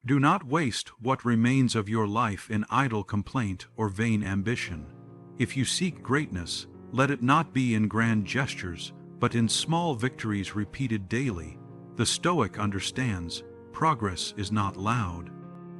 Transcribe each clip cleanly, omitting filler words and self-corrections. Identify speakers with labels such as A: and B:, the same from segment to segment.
A: Do not waste what remains of your life in idle complaint or vain ambition. If you seek greatness, let it not be in grand gestures, but in small victories repeated daily. The Stoic understands progress is not loud.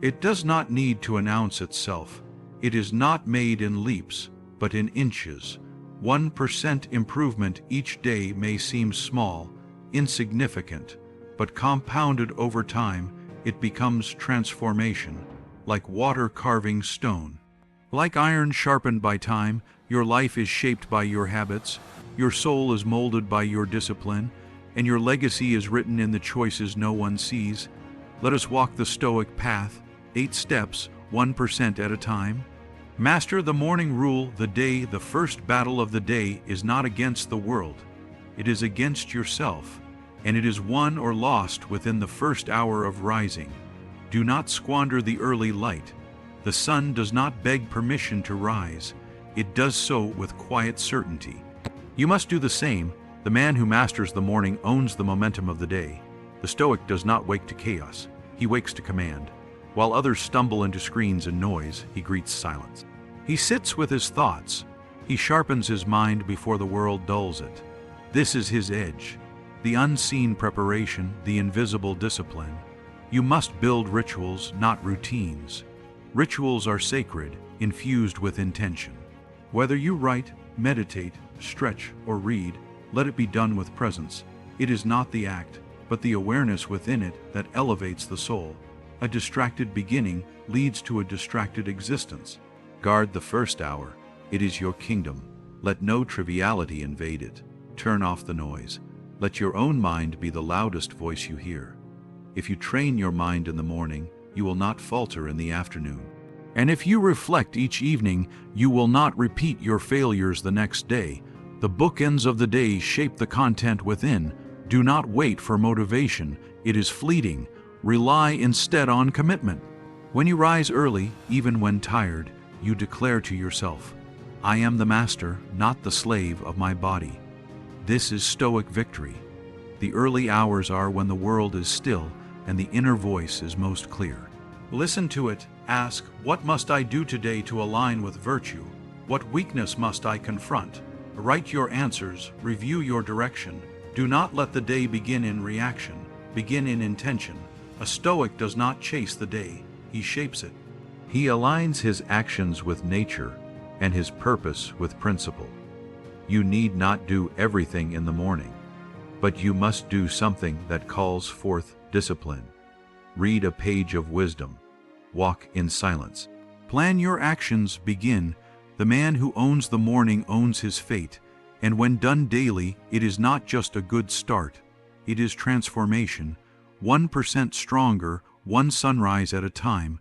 A: It does not need to announce itself. It is not made in leaps, but in inches. 1% improvement each day may seem small, insignificant, but compounded over time, it becomes transformation, like water carving stone. Like iron sharpened by time, your life is shaped by your habits, your soul is molded by your discipline, and your legacy is written in the choices no one sees. Let us walk the Stoic path, 8 steps, 1% at a time. Master the morning rule. The first battle of the day is not against the world. It is against yourself, and it is won or lost within the first hour of rising. Do not squander the early light. The sun does not beg permission to rise. It does so with quiet certainty. You must do the same. The man who masters the morning owns the momentum of the day. The Stoic does not wake to chaos. He wakes to command. While others stumble into screens and noise, he greets silence. He sits with his thoughts. He sharpens his mind before the world dulls it. This is his edge. The unseen preparation, the invisible discipline. You must build rituals, not routines. Rituals are sacred, infused with intention. Whether you write, meditate, stretch, or read, let it be done with presence. It is not the act, but the awareness within it that elevates the soul. A distracted beginning leads to a distracted existence. Guard the first hour. It is your kingdom. Let no triviality invade it. Turn off the noise. Let your own mind be the loudest voice you hear. If you train your mind in the morning, you will not falter in the afternoon. And if you reflect each evening, you will not repeat your failures the next day. The bookends of the day shape the content within. Do not wait for motivation. It is fleeting. Rely instead on commitment. When you rise early, even when tired, you declare to yourself, I am the master, not the slave of my body. This is Stoic victory. The early hours are when the world is still and the inner voice is most clear. Listen to it. Ask, what must I do today to align with virtue? What weakness must I confront? Write your answers. Review your direction. Do not let the day begin in reaction. Begin in intention. A Stoic does not chase the day. He shapes it. He aligns his actions with nature and his purpose with principle. You need not do everything in the morning, but you must do something that calls forth discipline. Read a page of wisdom. Walk in silence. Plan your actions. Begin. The man who owns the morning owns his fate, and when done daily, it is not just a good start. It is transformation. 1% stronger, one sunrise at a time.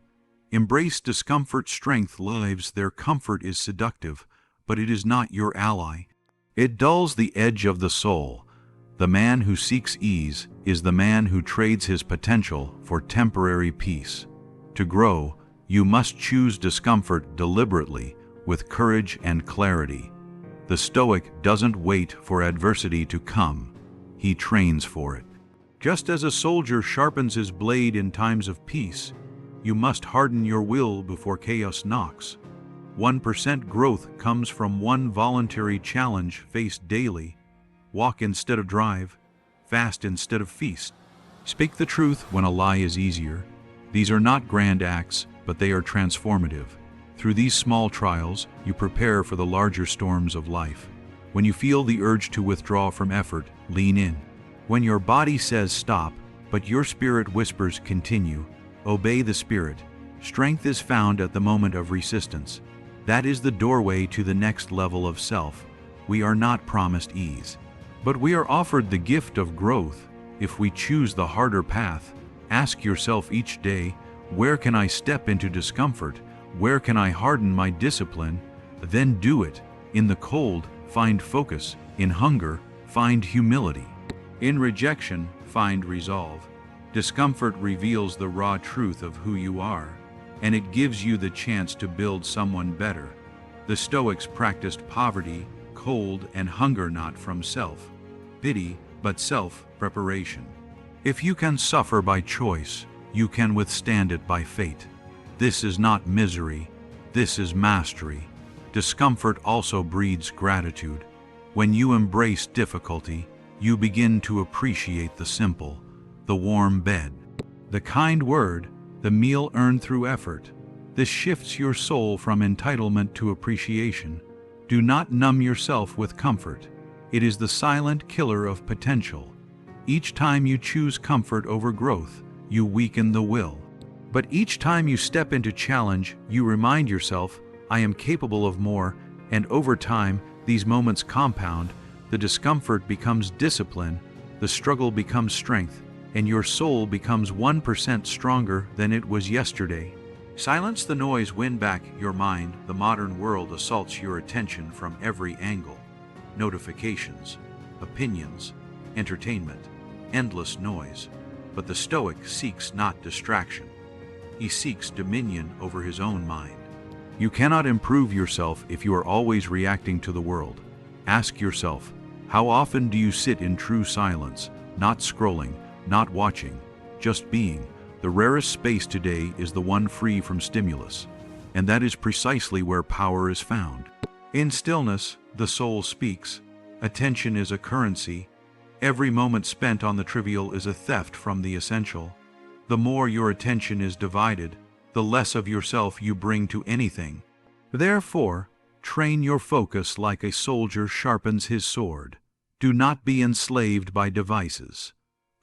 A: Embrace discomfort. Strength lives. Their comfort is seductive, but it is not your ally. It dulls the edge of the soul. The man who seeks ease is the man who trades his potential for temporary peace. To grow, you must choose discomfort deliberately, with courage and clarity. The Stoic doesn't wait for adversity to come. He trains for it. Just as a soldier sharpens his blade in times of peace, you must harden your will before chaos knocks. 1% growth comes from one voluntary challenge faced daily. Walk instead of drive, fast instead of feast. Speak the truth when a lie is easier. These are not grand acts, but they are transformative. Through these small trials, you prepare for the larger storms of life. When you feel the urge to withdraw from effort, lean in. When your body says stop, but your spirit whispers continue, obey the spirit. Strength is found at the moment of resistance. That is the doorway to the next level of self. We are not promised ease, but we are offered the gift of growth. If we choose the harder path, ask yourself each day, where can I step into discomfort? Where can I harden my discipline? Then do it. In the cold, find focus. In hunger, find humility. In rejection, find resolve. Discomfort reveals the raw truth of who you are, and it gives you the chance to build someone better. The Stoics practiced poverty, cold, and hunger not from self-pity, but self-preparation. If you can suffer by choice, you can withstand it by fate. This is not misery, this is mastery. Discomfort also breeds gratitude. When you embrace difficulty, you begin to appreciate the simple, the warm bed, the kind word, the meal earned through effort. This shifts your soul from entitlement to appreciation. Do not numb yourself with comfort. It is the silent killer of potential. Each time you choose comfort over growth, you weaken the will. But each time you step into challenge, you remind yourself, I am capable of more, and over time, these moments compound. The discomfort becomes discipline, the struggle becomes strength, and your soul becomes 1% stronger than it was yesterday. Silence the noise, win back your mind. The modern world assaults your attention from every angle. Notifications, opinions, entertainment, endless noise. But the Stoic seeks not distraction. He seeks dominion over his own mind. You cannot improve yourself if you are always reacting to the world. Ask yourself, how often do you sit in true silence, not scrolling, not watching, just being? The rarest space today is the one free from stimulus, and that is precisely where power is found. In stillness, the soul speaks. Attention is a currency. Every moment spent on the trivial is a theft from the essential. The more your attention is divided, the less of yourself you bring to anything. Therefore, train your focus like a soldier sharpens his sword. Do not be enslaved by devices.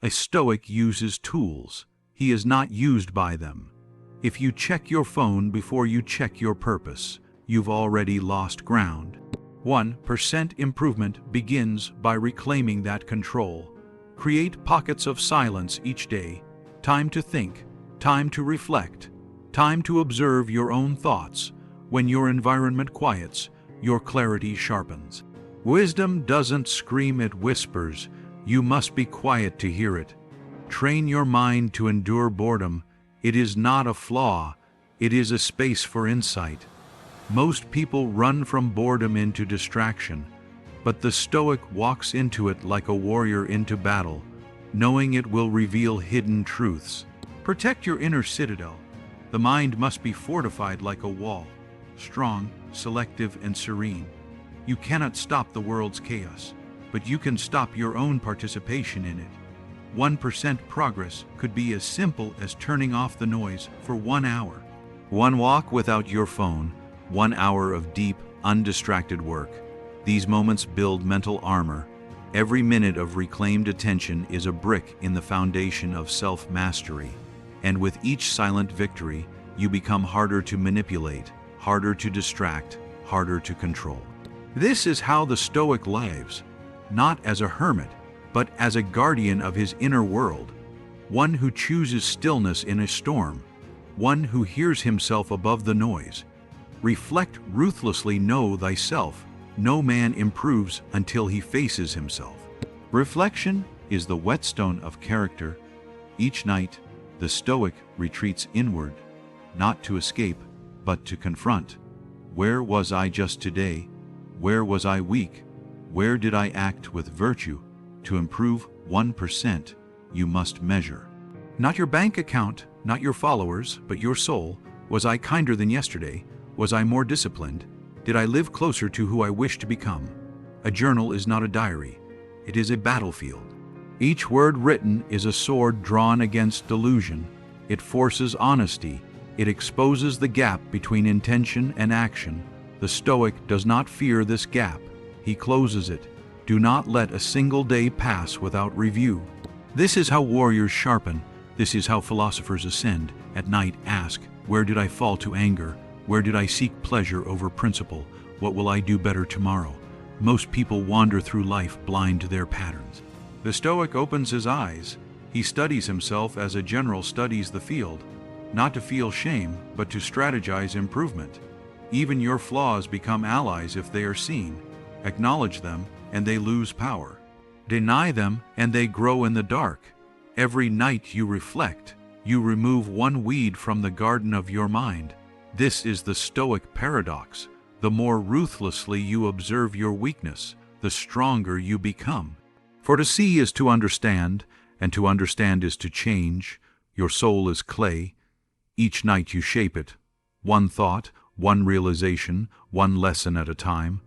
A: A Stoic uses tools. He is not used by them. If you check your phone before you check your purpose, you've already lost ground. 1% improvement begins by reclaiming that control. Create pockets of silence each day. Time to think, time to reflect, time to observe your own thoughts. When your environment quiets, your clarity sharpens. Wisdom doesn't scream, it whispers. You must be quiet to hear it. Train your mind to endure boredom. It is not a flaw, it is a space for insight. Most people run from boredom into distraction, but the Stoic walks into it like a warrior into battle, knowing it will reveal hidden truths. Protect your inner citadel. The mind must be fortified like a wall, strong, selective, and serene. You cannot stop the world's chaos, but you can stop your own participation in it. 1% progress could be as simple as turning off the noise for 1 hour. One walk without your phone, 1 hour of deep, undistracted work. These moments build mental armor. Every minute of reclaimed attention is a brick in the foundation of self-mastery. And with each silent victory, you become harder to manipulate, harder to distract, harder to control. This is how the Stoic lives, not as a hermit, but as a guardian of his inner world, one who chooses stillness in a storm, one who hears himself above the noise. Reflect ruthlessly, know thyself. No man improves until he faces himself. Reflection is the whetstone of character. Each night, the Stoic retreats inward, not to escape, but to confront. Where was I just today? Where was I weak? Where did I act with virtue? To improve 1%, you must measure. Not your bank account, not your followers, but your soul. Was I kinder than yesterday? Was I more disciplined? Did I live closer to who I wish to become? A journal is not a diary. It is a battlefield. Each word written is a sword drawn against delusion. It forces honesty. It exposes the gap between intention and action. The Stoic does not fear this gap. He closes it. Do not let a single day pass without review. This is how warriors sharpen. This is how philosophers ascend. At night ask, where did I fall to anger? Where did I seek pleasure over principle? What will I do better tomorrow? Most people wander through life blind to their patterns. The Stoic opens his eyes. He studies himself as a general studies the field, not to feel shame, but to strategize improvement. Even your flaws become allies if they are seen. Acknowledge them, and they lose power. Deny them, and they grow in the dark. Every night you reflect, you remove one weed from the garden of your mind. This is the Stoic paradox. The more ruthlessly you observe your weakness, the stronger you become. For to see is to understand, and to understand is to change. Your soul is clay. Each night you shape it. One thought, one realization, one lesson at a time.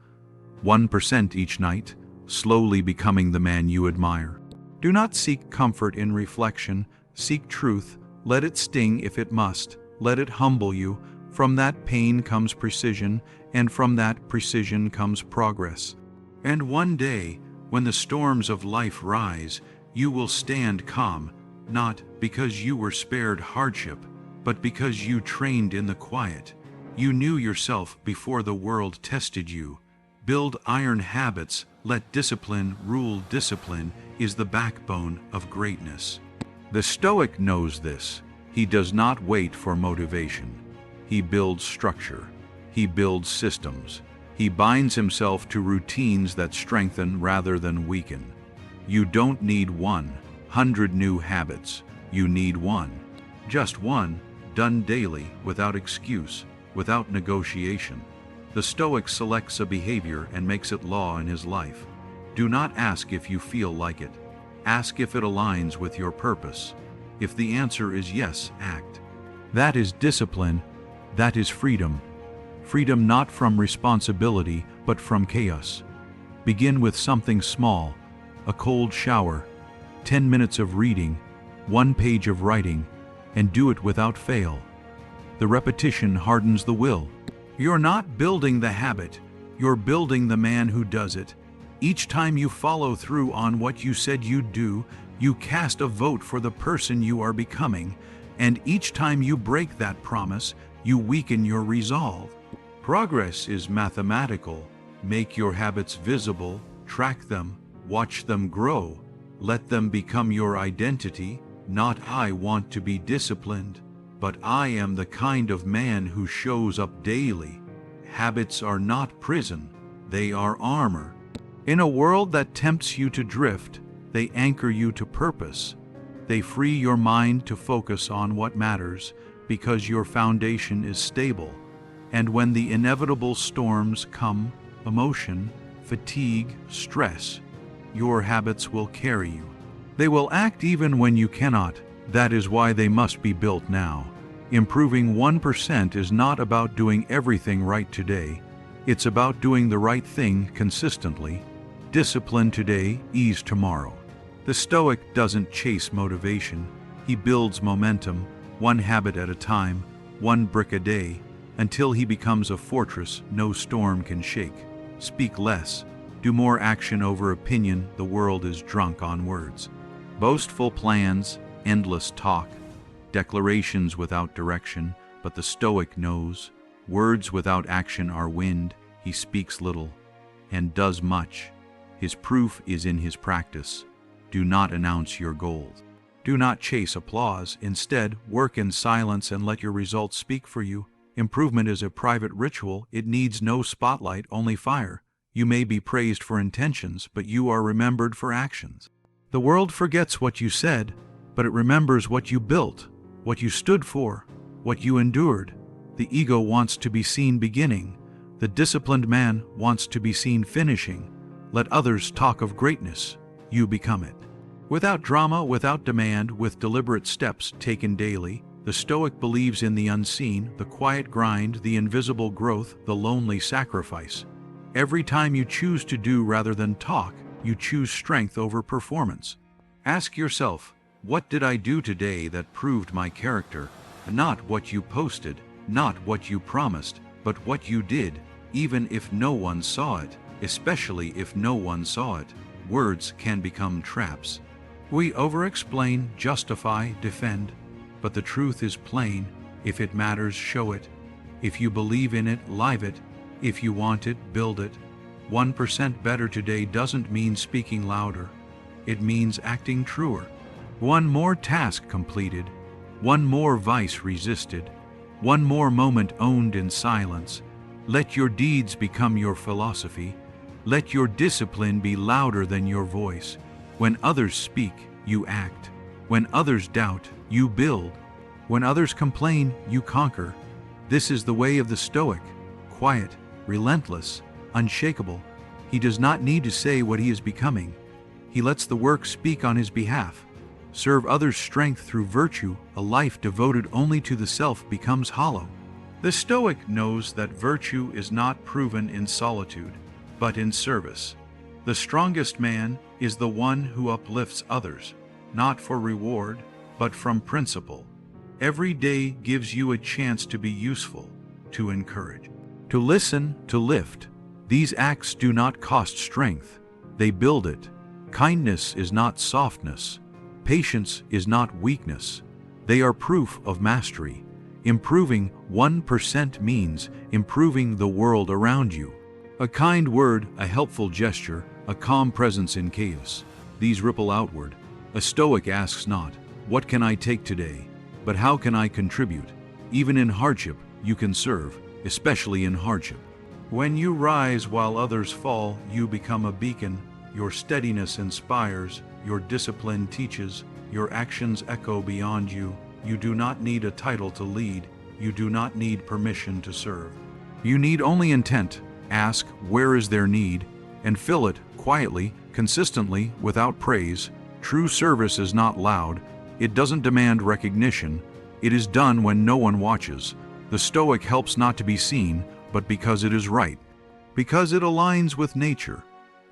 A: 1% each night, slowly becoming the man you admire. Do not seek comfort in reflection. Seek truth. Let it sting if it must. Let it humble you. From that pain comes precision, and from that precision comes progress. And one day, when the storms of life rise, you will stand calm, not because you were spared hardship, but because you trained in the quiet. You knew yourself before the world tested you. Build iron habits, let discipline rule. Discipline is the backbone of greatness. The Stoic knows this. He does not wait for motivation. He builds structure. He builds systems. He binds himself to routines that strengthen rather than weaken. You don't need 100 new habits. You need one. Just one, done daily, without excuse, without negotiation. The Stoic selects a behavior and makes it law in his life. Do not ask if you feel like it. Ask if it aligns with your purpose. If the answer is yes, act. That is discipline. That is freedom. Freedom not from responsibility, but from chaos. Begin with something small, a cold shower, 10 minutes of reading, 1 page of writing, and do it without fail. The repetition hardens the will. You're not building the habit, you're building the man who does it. Each time you follow through on what you said you'd do, you cast a vote for the person you are becoming, and each time you break that promise, you weaken your resolve. Progress is mathematical. Make your habits visible, track them, watch them grow. Let them become your identity. Not I want to be disciplined, but I am the kind of man who shows up daily. Habits are not prison, they are armor. In a world that tempts you to drift, they anchor you to purpose. They free your mind to focus on what matters because your foundation is stable. And when the inevitable storms come, emotion, fatigue, stress, your habits will carry you. They will act even when you cannot. That is why they must be built now. Improving 1% is not about doing everything right today. It's about doing the right thing consistently. Discipline today, ease tomorrow. The Stoic doesn't chase motivation. He builds momentum, one habit at a time, one brick a day, until he becomes a fortress no storm can shake. Speak less. Do more action over opinion. The world is drunk on words. Boastful plans, endless talk, declarations without direction, but the Stoic knows. Words without action are wind. He speaks little and does much. His proof is in his practice. Do not announce your goals. Do not chase applause. Instead, work in silence and let your results speak for you. Improvement is a private ritual. It needs no spotlight, only fire. You may be praised for intentions, but you are remembered for actions. The world forgets what you said, but it remembers what you built, what you stood for, what you endured. The ego wants to be seen beginning. The disciplined man wants to be seen finishing. Let others talk of greatness. You become it. Without drama, without demand, with deliberate steps taken daily, the Stoic believes in the unseen, the quiet grind, the invisible growth, the lonely sacrifice. Every time you choose to do rather than talk, you choose strength over performance. Ask yourself, what did I do today that proved my character? Not what you posted, not what you promised, but what you did, even if no one saw it, especially if no one saw it. Words can become traps. We over-explain, justify, defend, but the truth is plain. If it matters, show it. If you believe in it, live it. If you want it, build it. 1% better today doesn't mean speaking louder. It means acting truer. One more task completed. One more vice resisted. One more moment owned in silence. Let your deeds become your philosophy. Let your discipline be louder than your voice. When others speak, you act. When others doubt, you build. When others complain, you conquer. This is the way of the Stoic. Quiet, relentless, unshakable. He does not need to say what he is becoming. He lets the work speak on his behalf. serve others' strength through virtue, a life devoted only to the self becomes hollow. The Stoic knows that virtue is not proven in solitude, but in service. The strongest man is the one who uplifts others, not for reward, but from principle. Every day gives you a chance to be useful, to encourage, to listen, to lift. These acts do not cost strength, they build it. Kindness is not softness. Patience is not weakness. They are proof of mastery. Improving 1% means improving the world around you. A kind word, a helpful gesture, a calm presence in chaos. These ripple outward. A Stoic asks not, "What can I take today?" but "How can I contribute?" Even in hardship, you can serve, especially in hardship. When you rise while others fall, you become a beacon. Your steadiness inspires, your discipline teaches, your actions echo beyond you. You do not need a title to lead. You do not need permission to serve. You need only intent. Ask, where is their need? And fill it, quietly, consistently, without praise. True service is not loud. It doesn't demand recognition. It is done when no one watches. The Stoic helps not to be seen, but because it is right. Because it aligns with nature.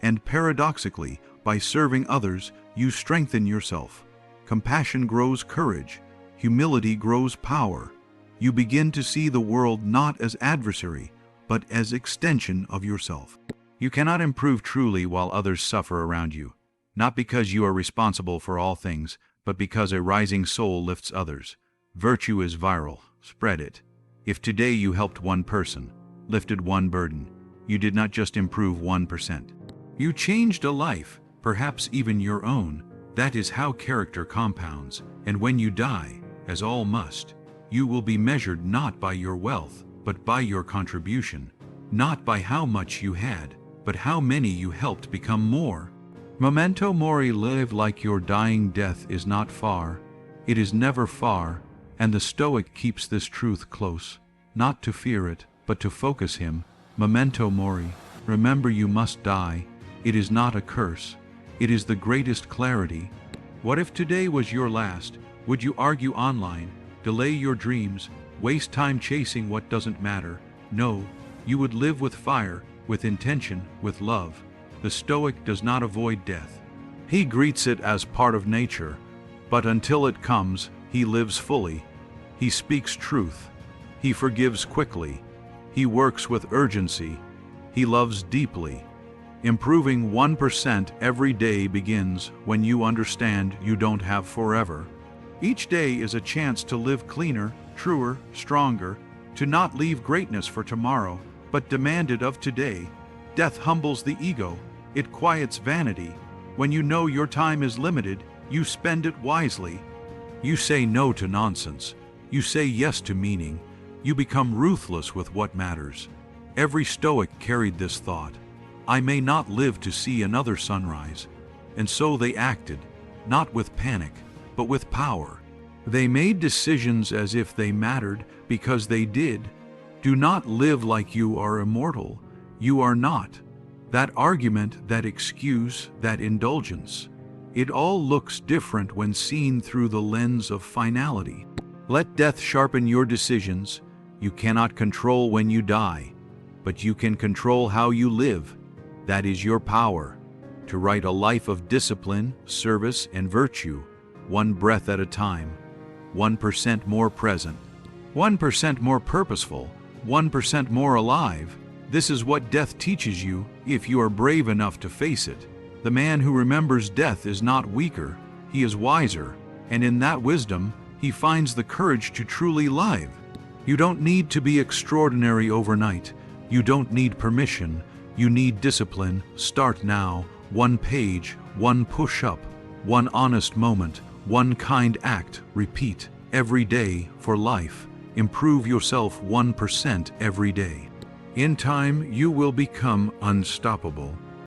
A: And paradoxically, by serving others, you strengthen yourself. Compassion grows courage. Humility grows power. You begin to see the world not as adversary, but as extension of yourself. You cannot improve truly while others suffer around you, not because you are responsible for all things, but because a rising soul lifts others. Virtue is viral. Spread it. If today you helped one person, lifted one burden, you did not just improve 1%. You changed a life, perhaps even your own. That is how character compounds, and when you die, as all must, you will be measured not by your wealth, but by your contribution, not by how much you had, but how many you helped become more. Memento Mori, live like your dying. Death is not far, it is never far, and the Stoic keeps this truth close, not to fear it, but to focus him. Memento Mori, remember you must die. It is not a curse, it is the greatest clarity. What if today was your last? Would you argue online, delay your dreams, waste time chasing what doesn't matter? No, you would live with fire, with intention, with love. The Stoic does not avoid death. He greets it as part of nature, but until it comes, he lives fully. He speaks truth. He forgives quickly. He works with urgency. He loves deeply. Improving 1% every day begins when you understand you don't have forever. Each day is a chance to live cleaner, truer, stronger, to not leave greatness for tomorrow, but demand it of today. Death humbles the ego. It quiets vanity. When you know your time is limited, you spend it wisely. You say no to nonsense. You say yes to meaning. You become ruthless with what matters. Every Stoic carried this thought. I may not live to see another sunrise. And so they acted, not with panic, but with power. They made decisions as if they mattered because they did. Do not live like you are immortal. You are not. That argument, that excuse, that indulgence, it all looks different when seen through the lens of finality. Let death sharpen your decisions. You cannot control when you die, but you can control how you live. That is your power, to write a life of discipline, service, and virtue, one breath at a time, 1% more present, 1% more purposeful, 1% more alive. This is what death teaches you if you are brave enough to face it. The man who remembers death is not weaker, he is wiser, and in that wisdom, he finds the courage to truly live. You don't need to be extraordinary overnight. You don't need permission. You need discipline. Start now. One page, one push-up, one honest moment, one kind act. Repeat every day for life. Improve yourself 1% every day. In time, you will become unstoppable.